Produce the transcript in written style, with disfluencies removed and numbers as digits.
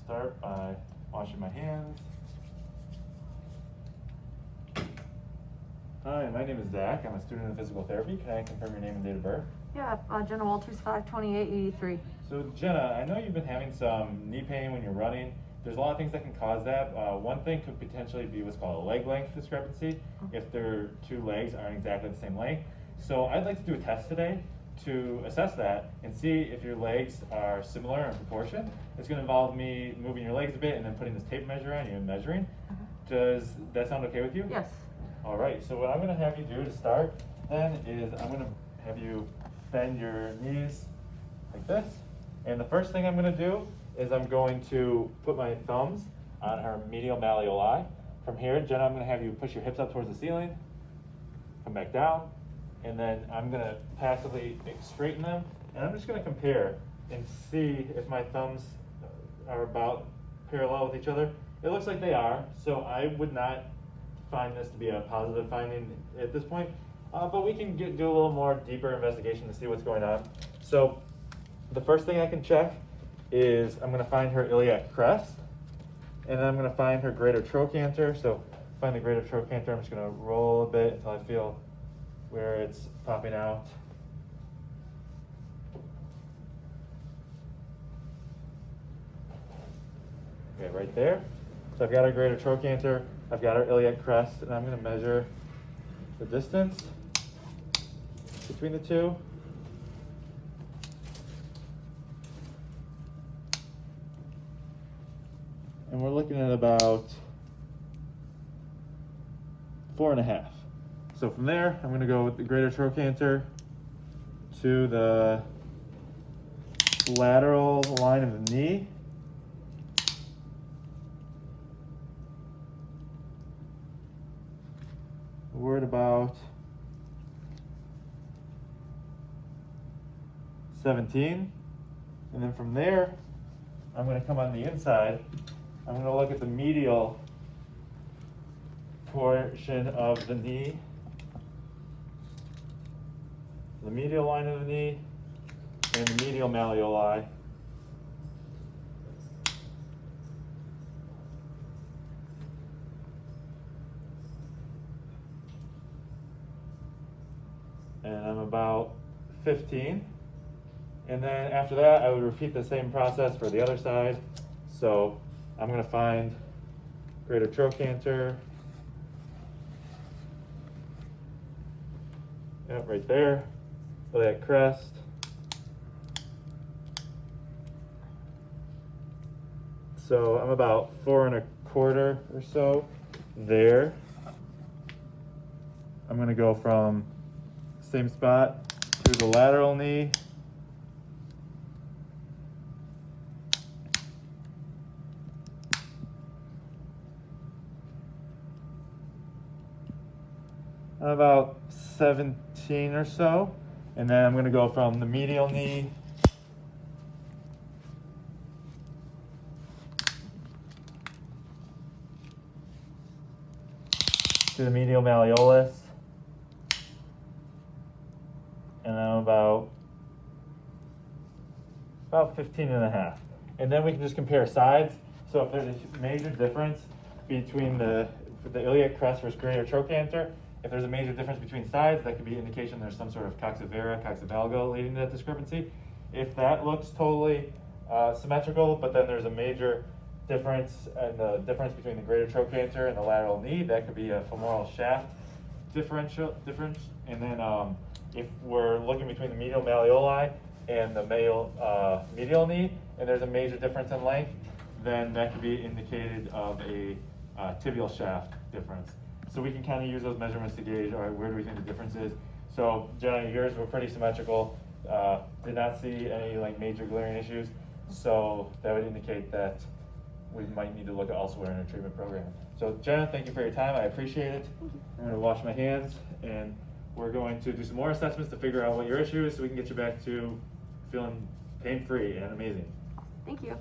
start by washing my hands. Hi, my name is Zach. I'm a student in physical therapy. Can I confirm your name and date of birth? Yeah, Jenna Walters, 5/28/83. So Jenna, I know you've been having some knee pain when you're running. There's a lot of things that can cause that. One thing could potentially be what's called a leg length discrepancy, if their two legs aren't exactly the same length. So I'd like to do a test today to assess that and see if your legs are similar in proportion. It's going to involve me moving your legs a bit and then putting this tape measure on you and measuring. Does that sound okay with you? Yes. All right, so what I'm going to have you do to start then is I'm going to have you bend your knees like this. And the first thing I'm going to do is I'm going to put my thumbs on her medial malleoli. From here, Jenna, I'm going to have you push your hips up towards the ceiling, come back down, and then I'm going to passively straighten them. And I'm just going to compare and see if my thumbs are about parallel with each other. It looks like they are, so I would not find this to be a positive finding at this point, but we can do a little more deeper investigation to see what's going on. So the first thing I can check is I'm going to find her iliac crest, and then I'm going to find her greater trochanter. So find the greater trochanter, I'm just going to roll a bit until I feel where it's popping out. Okay, right there. So I've got our greater trochanter, I've got our iliac crest, and I'm going to measure the distance between the two. And we're looking at about 4.5. So from there, I'm going to go with the greater trochanter to the lateral line of the knee. We're at about 17. And then from there, I'm going to come on the inside. I'm going to look at the medial portion of the knee, the medial line of the knee, and the medial malleoli. And I'm about 15. And then after that, I would repeat the same process for the other side. So I'm going to find greater trochanter. Yep, right there. Iliac crest. So I'm about 4.25 or so there. I'm going to go from same spot to the lateral knee. About 17 or so, and then I'm going to go from the medial knee to the medial malleolus, and I'm about 15.5. And then we can just compare sides. So if there's a major difference between the iliac crest versus greater trochanter, if there's a major difference between sides, that could be an indication there's some sort of coxivara, coxivalga leading to that discrepancy. If that looks totally symmetrical, but then there's a major difference in the difference between the greater trochanter and the lateral knee, that could be a femoral shaft difference. And then if we're looking between the medial malleoli and the medial knee, and there's a major difference in length, then that could be indicated of a tibial shaft difference. So we can kind of use those measurements to gauge, all right, where do we think the difference is? So generally yours were pretty symmetrical, did not see any like major glaring issues. So that would indicate that we might need to look elsewhere in a treatment program. So Jenna, thank you for your time, I appreciate it. I'm gonna wash my hands, and we're going to do some more assessments to figure out what your issue is so we can get you back to feeling pain-free and amazing. Thank you.